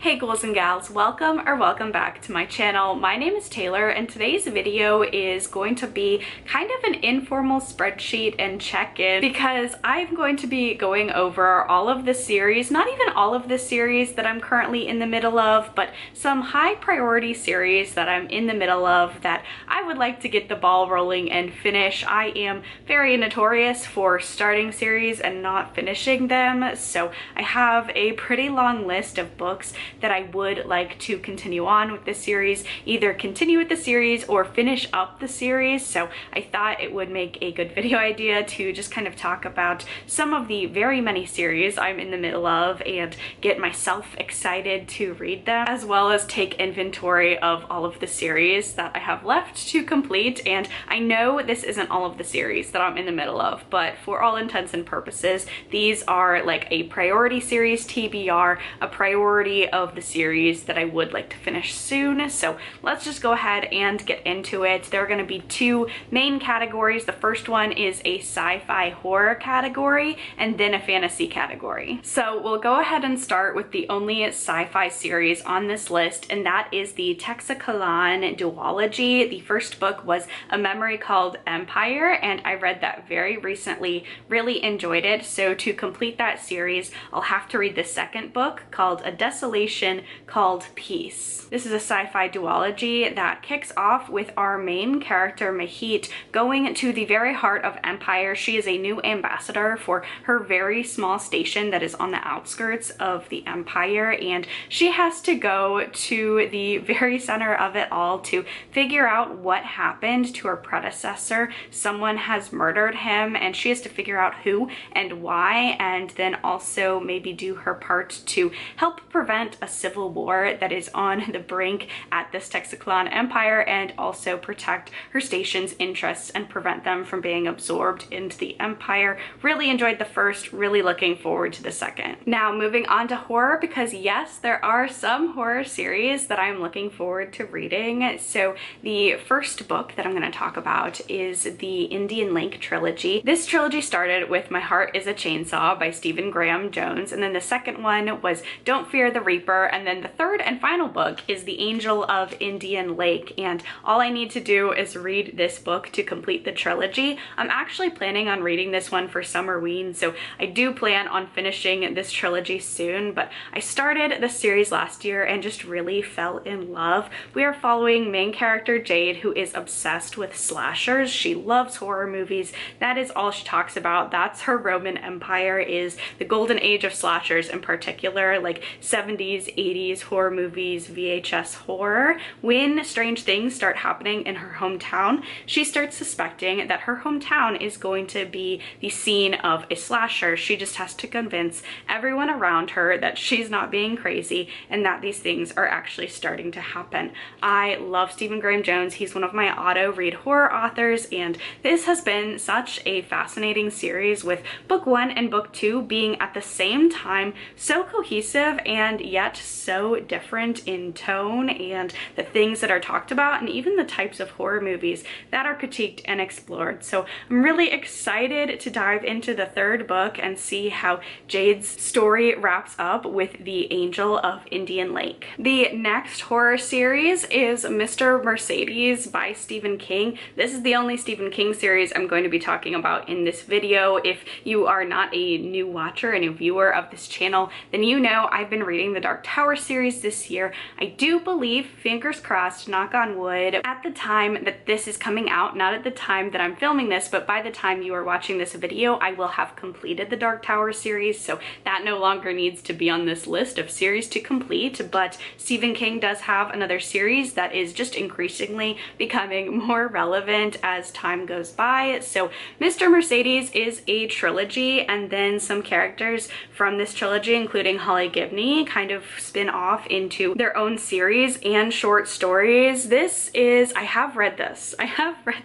Hey ghouls and gals, welcome back to my channel. My name is Taylor and today's video is going to be kind of an informal spreadsheet and check-in because I'm going to be going over all of the series, not even all of the series that I'm currently in the middle of, but some high priority series that I'm in the middle of that I would like to get the ball rolling and finish. I am very notorious for starting series and not finishing them, so I have a pretty long list of books that I would like to continue on with this series, either continue with the series or finish up the series. So I thought it would make a good video idea to just kind of talk about some of the very many series I'm in the middle of and get myself excited to read them, as well as take inventory of all of the series that I have left to complete. And I know this isn't all of the series that I'm in the middle of, but for all intents and purposes, these are like a priority series TBR, a priority of the series that I would like to finish soon. So let's just go ahead and get into it. There are going to be two main categories. The first one is a sci-fi horror category and then a fantasy category. So we'll go ahead and start with the only sci-fi series on this list, and that is the Texacalan duology. The first book was A Memory Called Empire, and I read that very recently, really enjoyed it. So to complete that series, I'll have to read the second book called A Desolation Called Peace. This is a sci-fi duology that kicks off with our main character Mahit going to the very heart of Empire. She is a new ambassador for her very small station that is on the outskirts of the Empire, and she has to go to the very center of it all to figure out what happened to her predecessor. Someone has murdered him and she has to figure out who and why, and then also maybe do her part to help prevent a civil war that is on the brink at this Texacalan Empire, and also protect her station's interests and prevent them from being absorbed into the Empire. Really enjoyed the first, really looking forward to the second. Now moving on to horror, because yes, there are some horror series that I'm looking forward to reading. So the first book that I'm going to talk about is the Indian Lake trilogy. This trilogy started with My Heart is a Chainsaw by Stephen Graham Jones, and then the second one was Don't Fear the Reaper, and then the third and final book is The Angel of Indian Lake, and all I need to do is read this book to complete the trilogy. I'm actually planning on reading this one for Summerween, so I do plan on finishing this trilogy soon, but I started the series last year and just really fell in love. We are following main character Jade, who is obsessed with slashers. She loves horror movies. That is all she talks about. That's her Roman Empire, is the golden age of slashers, in particular like 70s, 80s horror movies, VHS horror. When strange things start happening in her hometown, she starts suspecting that her hometown is going to be the scene of a slasher. She just has to convince everyone around her that she's not being crazy and that these things are actually starting to happen. I love Stephen Graham Jones. He's one of my auto read horror authors, and this has been such a fascinating series, with book one and book two being at the same time so cohesive and yet so different in tone, and the things that are talked about, and even the types of horror movies that are critiqued and explored. So I'm really excited to dive into the third book and see how Jade's story wraps up with The Angel of Indian Lake. The next horror series is Mr. Mercedes by Stephen King. This is the only Stephen King series I'm going to be talking about in this video. If you are not a new watcher and a viewer of this channel, then you know I've been reading the Dark Tower series this year. I do believe, fingers crossed, knock on wood, at the time that this is coming out, not at the time that I'm filming this, but by the time you are watching this video, I will have completed the Dark Tower series, so that no longer needs to be on this list of series to complete. But Stephen King does have another series that is just increasingly becoming more relevant as time goes by. So Mr. Mercedes is a trilogy, and then some characters from this trilogy, including Holly Gibney, kind of spin off into their own series and short stories. I have read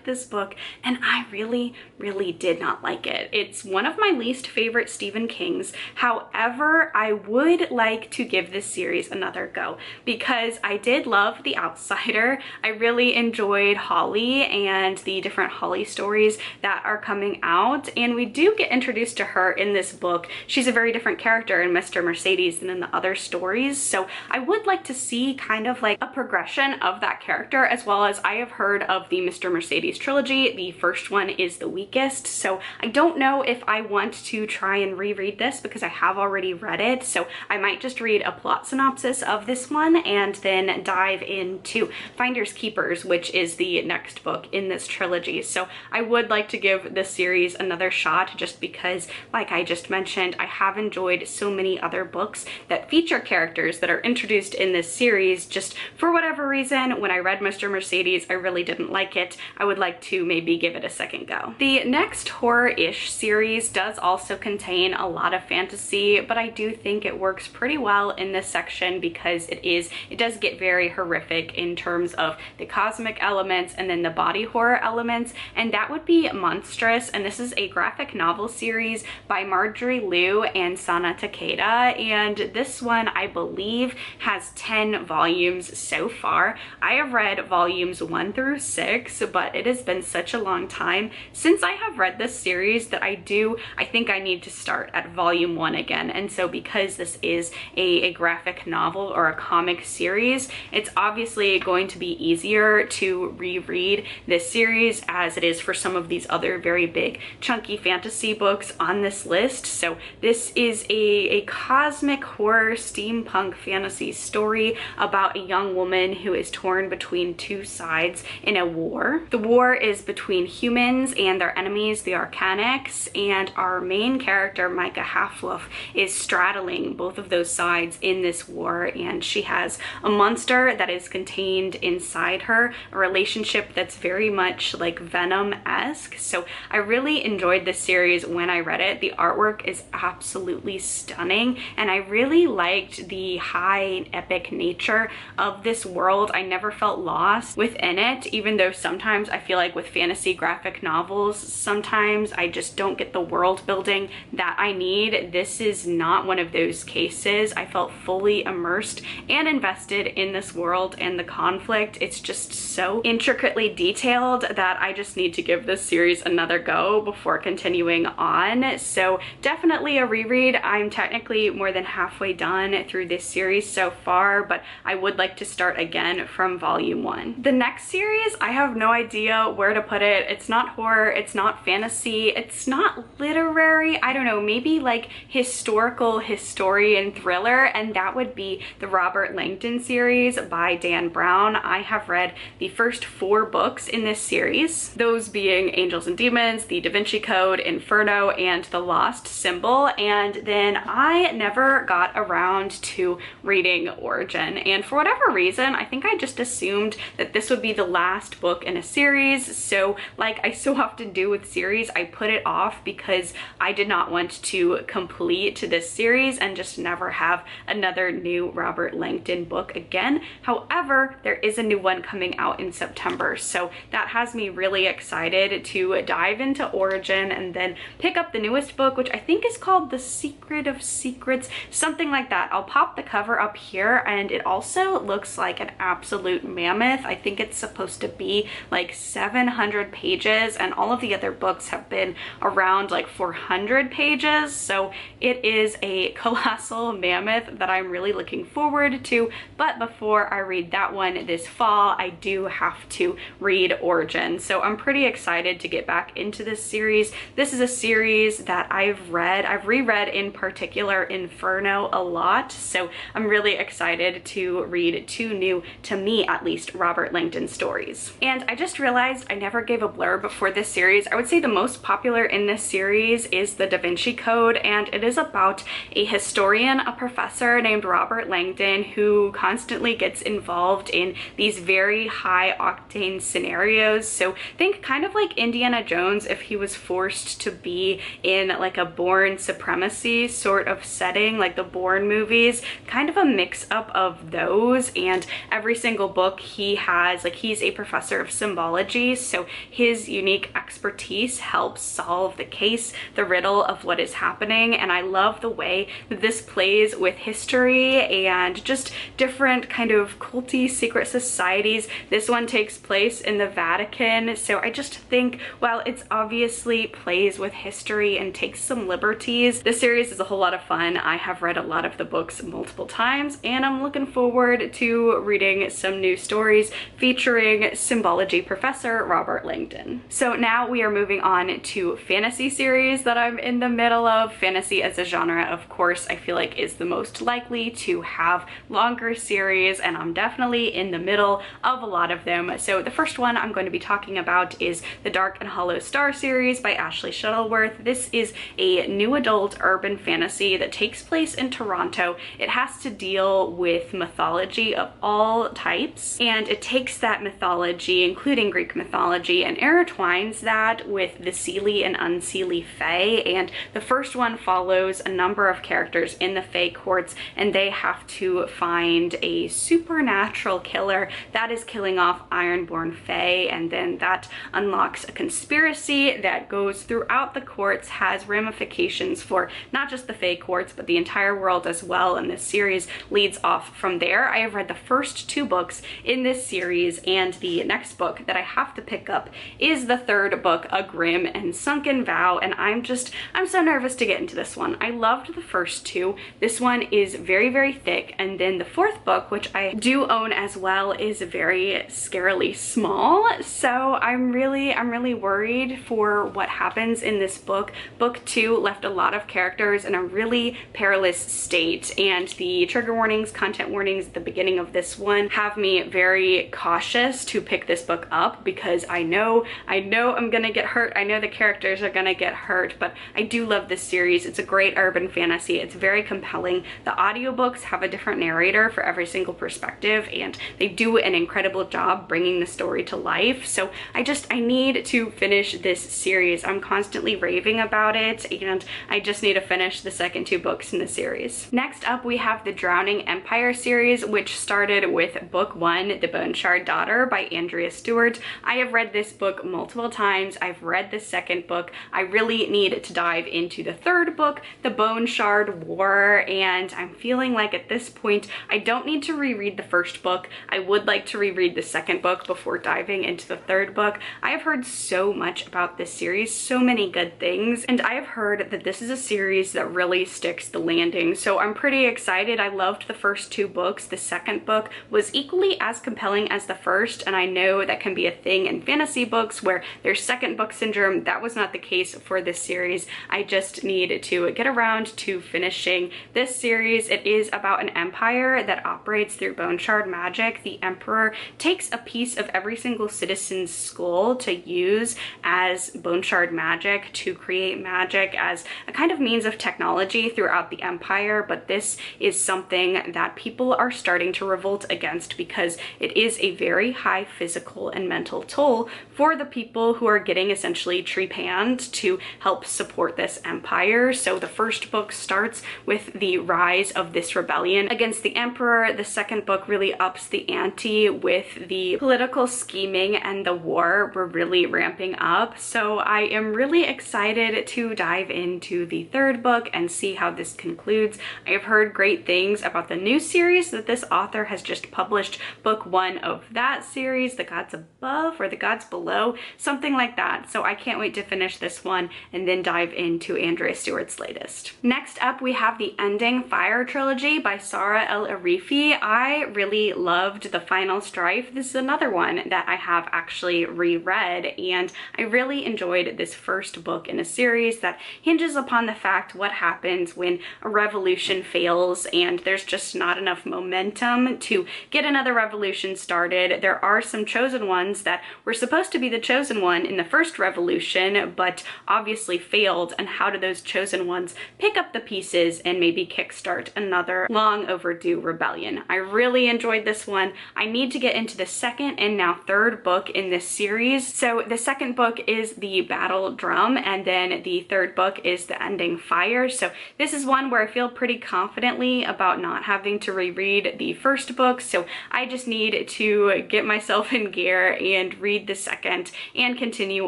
this book and I really did not like it. It's one of my least favorite Stephen King's. However, I would like to give this series another go because I did love The Outsider. I really enjoyed Holly and the different Holly stories that are coming out, and we do get introduced to her in this book. She's a very different character in Mr. Mercedes than in the other stories. stories. So I would like to see kind of like a progression of that character, as well as I have heard of the Mr. Mercedes trilogy. The first one is the weakest, so I don't know if I want to try and reread this because I have already read it. So I might just read a plot synopsis of this one and then dive into Finders Keepers, which is the next book in this trilogy. So I would like to give this series another shot, just because, like I just mentioned, I have enjoyed so many other books that feature characters that are introduced in this series. Just for whatever reason, when I read Mr. Mercedes, I really didn't like it. I would like to maybe give it a second go. The next horror-ish series does also contain a lot of fantasy, but I do think it works pretty well in this section because it does get very horrific in terms of the cosmic elements and then the body horror elements, and that would be Monstrous. And this is a graphic novel series by Marjorie Liu and Sana Takeda, and this one I believe has 10 volumes so far. I have read volumes 1 through 6, but it has been such a long time since I have read this series that I think I need to start at volume 1 again. And so because this is a graphic novel or a comic series, it's obviously going to be easier to reread this series as it is for some of these other very big chunky fantasy books on this list. So this is a cosmic horror steampunk fantasy story about a young woman who is torn between two sides in a war. The war is between humans and their enemies, the Arcanics, and our main character, Micah Halfwolf, is straddling both of those sides in this war, and she has a monster that is contained inside her, a relationship that's very much like Venom-esque. So I really enjoyed this series when I read it. The artwork is absolutely stunning, and I really liked the high epic nature of this world. I never felt lost within it, even though sometimes I feel like with fantasy graphic novels, sometimes I just don't get the world building that I need. This is not one of those cases. I felt fully immersed and invested in this world and the conflict. It's just so intricately detailed that I just need to give this series another go before continuing on. So definitely a reread. I'm technically more than halfway done through this series so far, but I would like to start again from volume 1. The next series, I have no idea where to put it. It's not horror, it's not fantasy, it's not literary. I don't know, maybe like historical historian thriller, and that would be the Robert Langdon series by Dan Brown. I have read the first 4 books in this series, those being Angels and Demons, The Da Vinci Code, Inferno, and The Lost Symbol, and then I never got around to reading Origin, and for whatever reason I think I just assumed that this would be the last book in a series. So like I so often do with series, I put it off because I did not want to complete this series and just never have another new Robert Langdon book again. However, there is a new one coming out in September, so that has me really excited to dive into Origin and then pick up the newest book, which I think is called The Secret of Secrets, something like that. I'll pop the cover up here, and it also looks like an absolute mammoth. I think it's supposed to be like 700 pages, and all of the other books have been around like 400 pages, so it is a colossal mammoth that I'm really looking forward to. But before I read that one this fall, I do have to read Origin, so I'm pretty excited to get back into this series. This is a series that I've reread, in particular Inferno, a lot, so I'm really excited to read 2 new, to me at least, Robert Langdon stories. And I just realized I never gave a blurb for this series. I would say the most popular in this series is The Da Vinci Code, and it is about a historian, a professor named Robert Langdon, who constantly gets involved in these very high octane scenarios. So think kind of like Indiana Jones if he was forced to be in like a Bourne supremacy sort of setting, like the Bourne movies, kind of a mix up of those. And every single book he has, like, he's a professor of symbology, so his unique expertise helps solve the case, the riddle of what is happening. And I love the way that this plays with history and just different kind of culty secret societies. This one takes place in the Vatican, so I just think while it's obviously plays with history and takes some liberties, this series is a whole lot of fun. I have read a lot of the books multiple times, and I'm looking forward to reading some new stories featuring symbology professor Robert Langdon. So now we are moving on to fantasy series that I'm in the middle of. Fantasy as a genre, of course, I feel like is the most likely to have longer series, and I'm definitely in the middle of a lot of them. So the first one I'm going to be talking about is the Dark and Hollow Star series by Ashley Shuttleworth. This is a new adult urban fantasy that takes place in Toronto. It has to deal with mythology of all types, and it takes that mythology, including Greek mythology, and intertwines that with the Seelie and Unseelie Fae. And the first one follows a number of characters in the Fae courts, and they have to find a supernatural killer that is killing off Ironborn Fae, and then that unlocks a conspiracy that goes throughout the courts, has ramifications for not just the Fae courts but the entire world as well, and this series leads off from there. I have read the first 2 books in this series, and the next book that I have to pick up is the 3rd book, A Grim and Sunken Vow, and I'm so nervous to get into this one. I loved the first 2. This one is very, very thick, and then the 4th book, which I do own as well, is very scarily small, so I'm really worried for what happens in this book. Book 2 left a lot of characters in a really perilous state, and the trigger warnings, content warnings at the beginning of this one have me very cautious to pick this book up, because I know I'm gonna get hurt. I know the characters are gonna get hurt, but I do love this series. It's a great urban fantasy. It's very compelling. The audiobooks have a different narrator for every single perspective, and they do an incredible job bringing the story to life. So I need to finish this series. I'm constantly raving about it, and I just need to finish the second 2 books in the series. Next up, we have the Drowning Empire series, which started with book 1, The Bone Shard Daughter by Andrea Stewart. I have read this book multiple times. I've read the second book. I really need to dive into the 3rd book, The Bone Shard War, and I'm feeling like at this point I don't need to reread the first book. I would like to reread the second book before diving into the 3rd book. I have heard so much about this series, so many good things, and I have heard that this is a series that really sticks the landing, so I'm pretty excited. I loved the first 2 books. The second book was equally as compelling as the first, and I know that can be a thing in fantasy books where there's second book syndrome. That was not the case for this series. I just need to get around to finishing this series. It is about an empire that operates through bone shard magic. The emperor takes a piece of every single citizen's skull to use as bone shard magic to create magic as a kind of means of technology throughout the empire, but this is something that people are starting to revolt against because it is a very high physical and mental toll for the people who are getting essentially trepanned to help support this empire. So the first book starts with the rise of this rebellion against the emperor. The second book really ups the ante with the political scheming and the war. We're really ramping up. So I am really excited to dive into the 3rd book and see how this concludes. I have heard great things about the new series that this author has just published. Book 1 of that series, The Gods Above or The Gods Below, something like that. So I can't wait to finish this one and then dive into Andrea Stewart's latest. Next up, we have the Ending Fire trilogy by Sara El Arifi. I really loved The Final Strife. This is another one that I have actually reread, and I really enjoyed this first book in a series that hinges upon the fact what happens when a revolution fails and there's just not enough momentum to get another revolution started. There are some chosen ones that were supposed to be the chosen one in the first revolution, but obviously failed, and how do those chosen ones pick up the pieces and maybe kickstart another long overdue rebellion. I really enjoyed this one. I need to get into the second and now 3rd book in this series. So the second book is The Battle Drum, and then the 3rd book is The Ending Fire. So this is one where I feel pretty confidently about not having to reread the first book. So I just need to get myself in gear and read the second and continue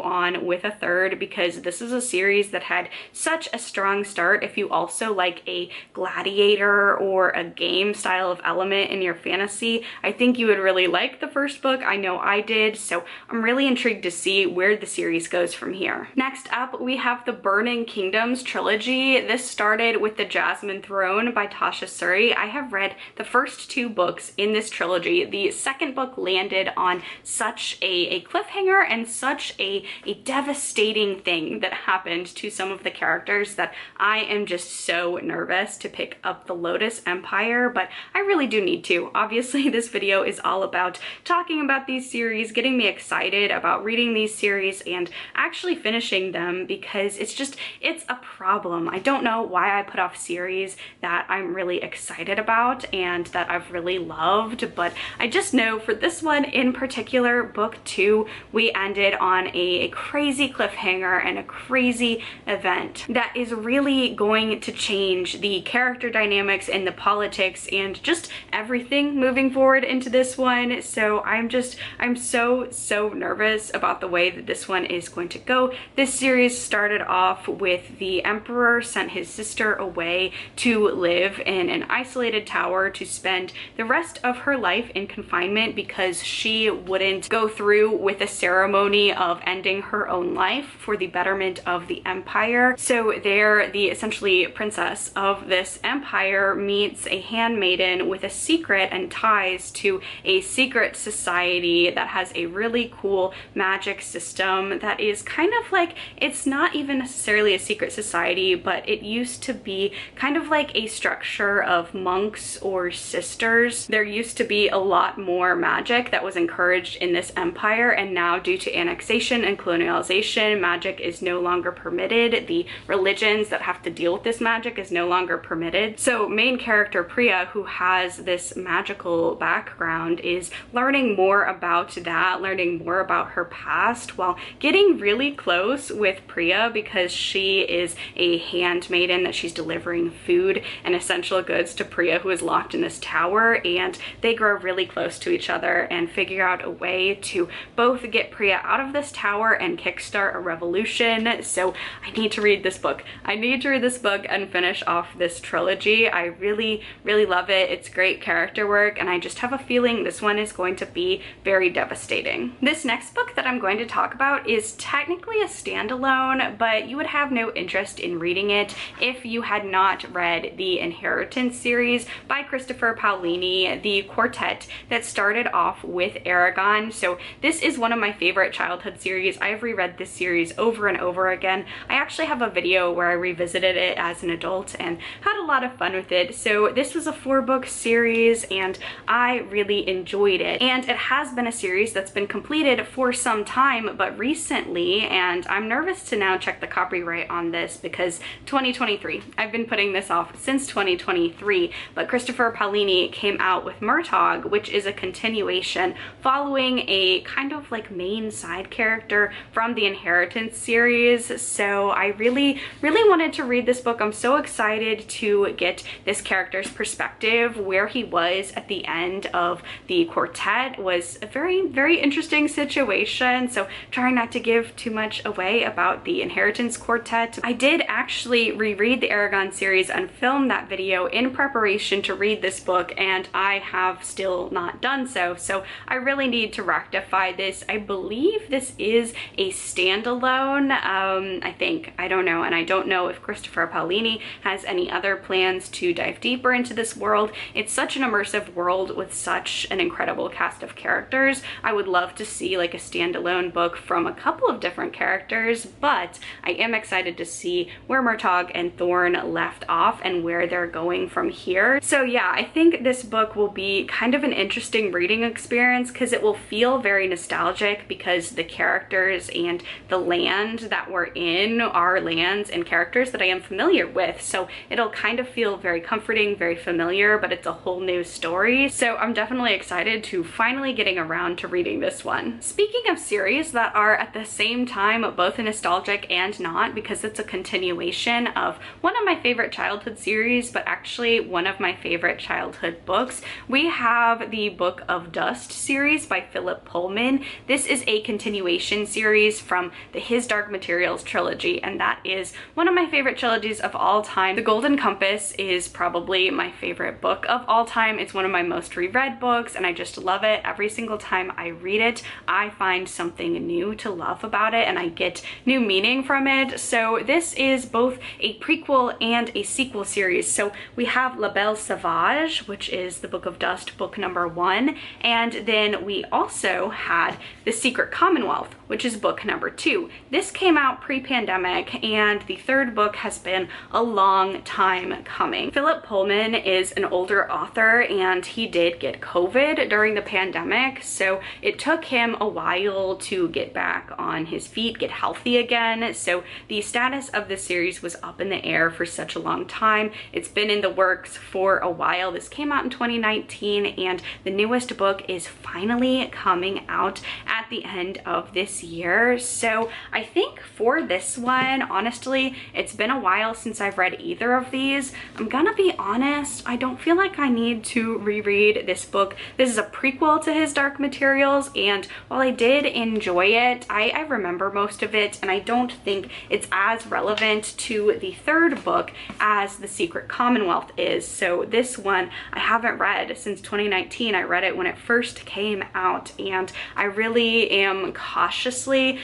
on with a 3rd, because this is a series that had such a strong start. If you also like a gladiator or a game style of element in your fantasy, I think you would really like the first book. I know I did, so I'm really intrigued to see where the series goes from here. Next up, we have the Burning Kingdoms trilogy. This started with The Jasmine Throne by by Tasha Suri. I have read the first 2 books in this trilogy. The second book landed on such a cliffhanger and such a devastating thing that happened to some of the characters that I am just so nervous to pick up the Lotus Empire, but I really do need to. Obviously, this video is all about talking about these series, getting me excited about reading these series and actually finishing them, because it's a problem. I don't know why I put off series that I'm really excited about and that I've really loved, but I just know for this one in particular, book 2, we ended on a crazy cliffhanger and a crazy event that is really going to change the character dynamics and the politics and just everything moving forward into this one. So I'm so nervous about the way that this one is going to go. This series started off with the Emperor sent his sister away to live in an isolated tower to spend the rest of her life in confinement because she wouldn't go through with a ceremony of ending her own life for the betterment of the empire. So there, the essentially princess of this empire meets a handmaiden with a secret and ties to a secret society that has a really cool magic system that is kind of like, it's not even necessarily a secret society, but it used to be kind of like a structure of monks or sisters. There used to be a lot more magic that was encouraged in this empire, and now due to annexation and colonialization, magic is no longer permitted. The religions that have to deal with this magic is no longer permitted. So main character Priya, who has this magical background, is learning more about that, learning more about her past while getting really close with Priya because she is a handmaiden that she's delivering food and essential goods to Priya, who is locked in this tower, and they grow really close to each other and figure out a way to both get Priya out of this tower and kickstart a revolution. So I need to read this book. I need to read this book and finish off this trilogy. I really love it. It's great character work, and I just have a feeling this one is going to be very devastating. This next book that I'm going to talk about is technically a standalone, but you would have no interest in reading it if you had not read the Inheritance series by Christopher Paolini, the quartet that started off with Aragon. So this is one of my favorite childhood series. I've reread this series over and over again. I actually have a video where I revisited it as an adult and had a lot of fun with it. So this was a 4-book series and I really enjoyed it. And it has been a series that's been completed for some time, but recently, and I'm nervous to now check the copyright on this because 2023, I've been putting this off since 2023, but Christopher Paolini came out with Murtagh, which is a continuation following a kind of like main side character from the Inheritance series. So I really wanted to read this book. I'm so excited to get this character's perspective. Where he was at the end of the quartet was a very interesting situation. So trying not to give too much away about the Inheritance quartet. I did actually reread the Aragon series and film that video in preparation to read this book, and I have still not done so. So I really need to rectify this. I believe this is a standalone, I think. I don't know, and I don't know if Christopher Paolini has any other plans to dive deeper into this world. It's such an immersive world with such an incredible cast of characters. I would love to see like a standalone book from a couple of different characters, but I am excited to see where Murtagh and Thorn left off and where they're going from here. So yeah, I think this book will be kind of an interesting reading experience because it will feel very nostalgic because the characters and the land that we're in are lands and characters that I am familiar with. So it'll kind of feel very comforting, very familiar, but it's a whole new story. So I'm definitely excited to finally getting around to reading this one. Speaking of series that are at the same time both nostalgic and not, because it's a continuation of one of my favorite childhood series, but actually one of my favorite childhood books, we have the Book of Dust series by Philip Pullman. This is a continuation series from the His Dark Materials trilogy, and that is one of my favorite trilogies of all time. The Golden Compass is probably my favorite book of all time. It's one of my most reread books, and I just love it. Every single time I read it, I find something new to love about it, and I get new meaning from it. So this is both a prequel and a sequel series. So we have La Belle Sauvage, which is the Book of Dust, book number 1, and then we also had The Secret Commonwealth, which is book number 2. This came out pre-pandemic, and the third book has been a long time coming. Philip Pullman is an older author, and he did get COVID during the pandemic, so it took him a while to get back on his feet, get healthy again. So the status of the series was up in the air for such a long time. It's been in the works for a while. This came out in 2019, and the newest book is finally coming out at the end of this year. So I think for this one, honestly, it's been a while since I've read either of these. I'm gonna be honest, I don't feel like I need to reread this book. This is a prequel to his Dark Materials, and while I did enjoy it, I remember most of it, and I don't think it's as relevant to the third book as The Secret Commonwealth is. So this one I haven't read since 2019. I read it when it first came out, and I really am cautiously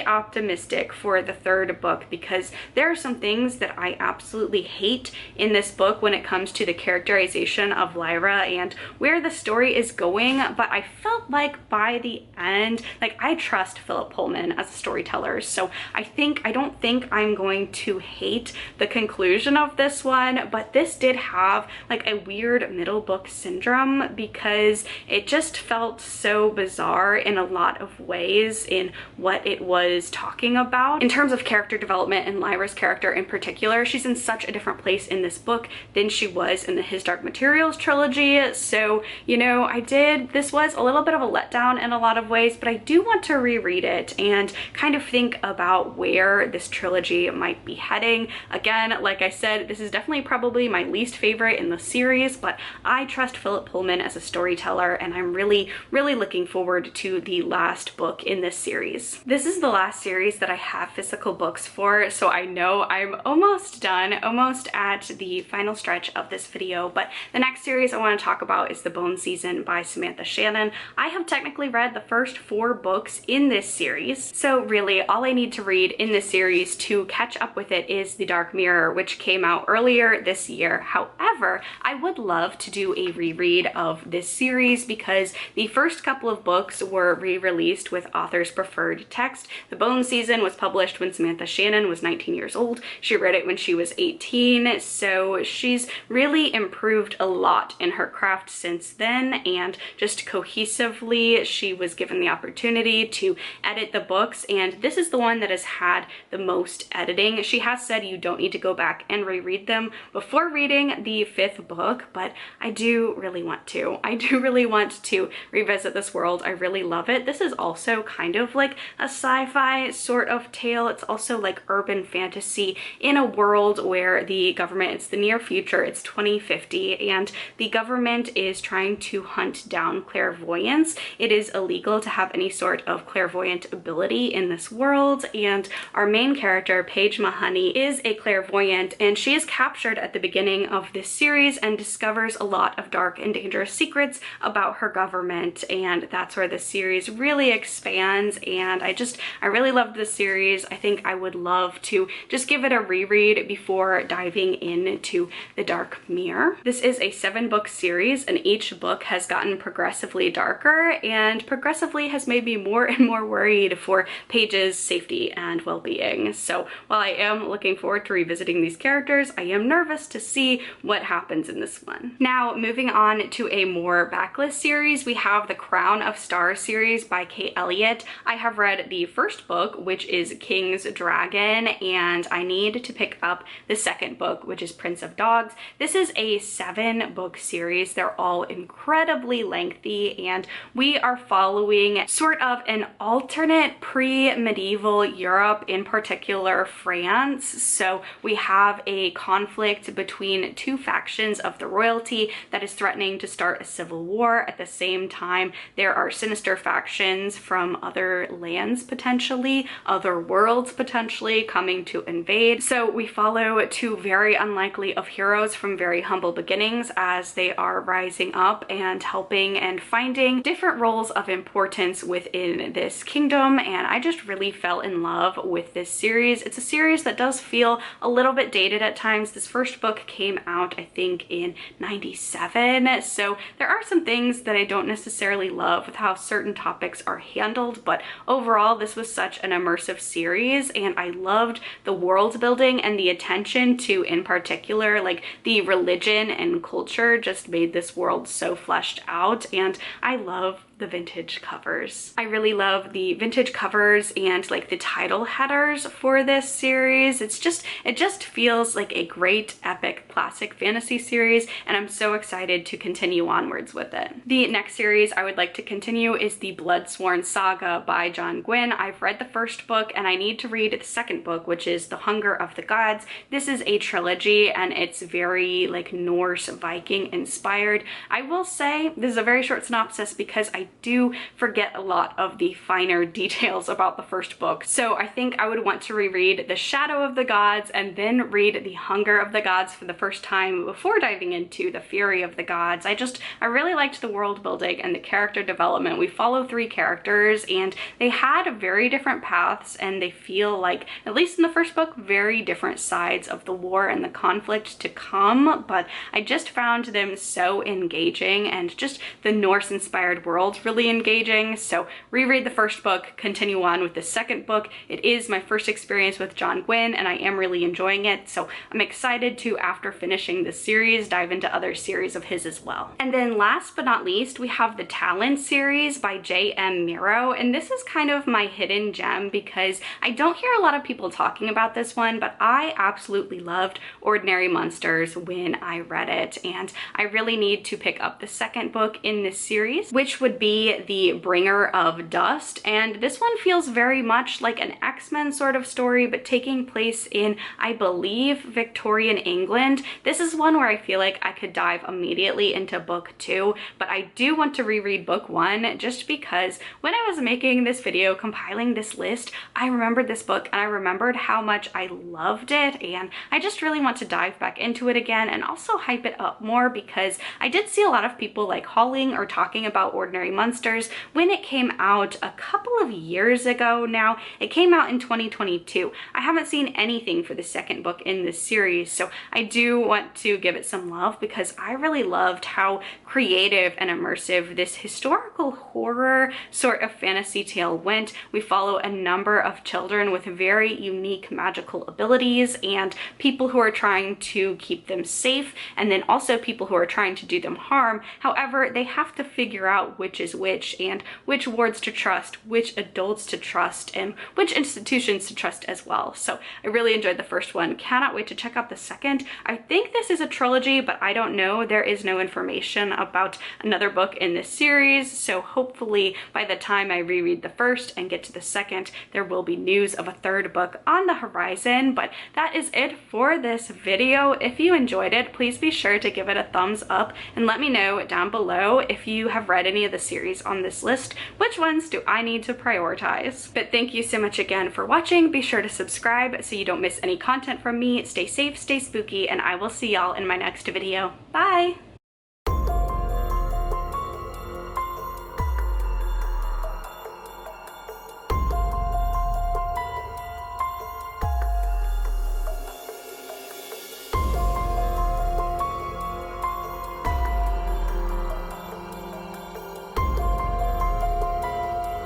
optimistic for the third book, because there are some things that I absolutely hate in this book when it comes to the characterization of Lyra and where the story is going. But I felt like by the end, like, I trust Philip Pullman as a storyteller, so I don't think I'm going to hate the conclusion of this one. But this did have like a weird middle book syndrome, because it just felt so bizarre in a lot of ways in what it was talking about. In terms of character development and Lyra's character in particular, she's in such a different place in this book than she was in the His Dark Materials trilogy. So, you know, this was a little bit of a letdown in a lot of ways, but I do want to reread it and kind of think about where this trilogy might be heading. Again, like I said, this is definitely probably my least favorite in the series, but I trust Philip Pullman as a storyteller, and I'm really looking forward to the last book in this series. This is the last series that I have physical books for, so I know I'm almost done, almost at the final stretch of this video. But the next series I want to talk about is The Bone Season by Samantha Shannon. I have technically read the first 4 books in this series, so really all I need to read in this series to catch up with it is The Dark Mirror, which came out earlier this year. However, I would love to do a reread of this series because the first couple of books were re-released with author's preferred text. The Bone Season was published when Samantha Shannon was 19 years old. She read it when she was 18, so she's really improved a lot in her craft since then, and just cohesively she was given the opportunity to edit the books, and this is the one that has had the most editing. She has said you don't need to go back and reread them before reading the 5th book, but I do really want to. I do really want to revisit this world. I really love it. This is also kind of like a sci-fi sort of tale. It's also like urban fantasy in a world where the government, it's the near future, it's 2050, and the government is trying to hunt down clairvoyance. It is illegal to have any sort of clairvoyant ability in this world, and our main character, Paige Mahoney, is a clairvoyant, and she is captured at the beginning of this series and discovers a lot of dark and dangerous secrets about her government, and that's where the series really expands. And I really loved this series. I think I would love to just give it a reread before diving into The Dark Mirror. This is a 7-book series, and each book has gotten progressively darker and progressively has made me more and more worried for Paige's safety and well-being. So while I am looking forward to revisiting these characters, I am nervous to see what happens in this one. Now, moving on to a more backlist series, we have the Crown of Stars series by Kate Elliott. I have read the first book, which is King's Dragon, and I need to pick up the second book, which is Prince of Dogs. This is a 7-book series. They're all incredibly lengthy, and we are following sort of an alternate pre-medieval Europe, in particular France. So we have a conflict between 2 factions of the royalty that is threatening to start a civil war. At the same time, there are sinister factions attractions from other lands potentially, other worlds potentially coming to invade. So we follow two very unlikely of heroes from very humble beginnings as they are rising up and helping and finding different roles of importance within this kingdom, and I just really fell in love with this series. It's a series that does feel a little bit dated at times. This first book came out, I think, in 97, so there are some things that I don't necessarily love with how certain topics are handled, but overall this was such an immersive series, and I loved the world building and the attention to, in particular, like the religion and culture just made this world so fleshed out, and I love the vintage covers. I really love the vintage covers and like the title headers for this series. It just feels like a great epic classic fantasy series, and I'm so excited to continue onwards with it. The next series I would like to continue is the Bloodsworn Saga by John Gwynne. I've read the first book and I need to read the second book, which is The Hunger of the Gods. This is a trilogy and it's very like Norse Viking inspired. I will say this is a very short synopsis because I do forget a lot of the finer details about the first book. So I think I would want to reread The Shadow of the Gods and then read The Hunger of the Gods for the first time before diving into The Fury of the Gods. I really liked the world building and the character development. We follow three characters and they had very different paths, and they feel like, at least in the first book, very different sides of the war and the conflict to come, but I just found them so engaging, and just the Norse inspired world really engaging. So reread the first book, continue on with the second book. It is my first experience with John Gwynne and I am really enjoying it, so I'm excited to, after finishing this series, dive into other series of his as well. And then last but not least, we have the Talent series by J.M. Miro, and this is kind of my hidden gem because I don't hear a lot of people talking about this one, but I absolutely loved Ordinary Monsters when I read it, and I really need to pick up the second book in this series, which would be The Bringer of Dust. And this one feels very much like an X-Men sort of story, but taking place in, I believe, Victorian England. This is one where I feel like I could dive immediately into book 2, but I do want to reread book 1 just because when I was making this video, compiling this list, I remembered this book and I remembered how much I loved it, and I just really want to dive back into it again and also hype it up more because I did see a lot of people like hauling or talking about Ordinary Monsters when it came out a couple of years ago now. It came out in 2022. I haven't seen anything for the second book in this series, so I do want to give it some love because I really loved how creative and immersive this historical horror sort of fantasy tale went. We follow a number of children with very unique magical abilities and people who are trying to keep them safe, and then also people who are trying to do them harm. However, they have to figure out which is which and which wards to trust, which adults to trust, and which institutions to trust as well. So I really enjoyed the first one. Cannot wait to check out the second. I think this is a trilogy, but I don't know. There is no information about another book in this series, so hopefully by the time I reread the first and get to the second, there will be news of a third book on the horizon. But that is it for this video. If you enjoyed it, please be sure to give it a thumbs up and let me know down below if you have read any of the series on this list. Which ones do I need to prioritize? But thank you so much again for watching. Be sure to subscribe so you don't miss any content from me. Stay safe, stay spooky, and I will see y'all in my next video. Bye!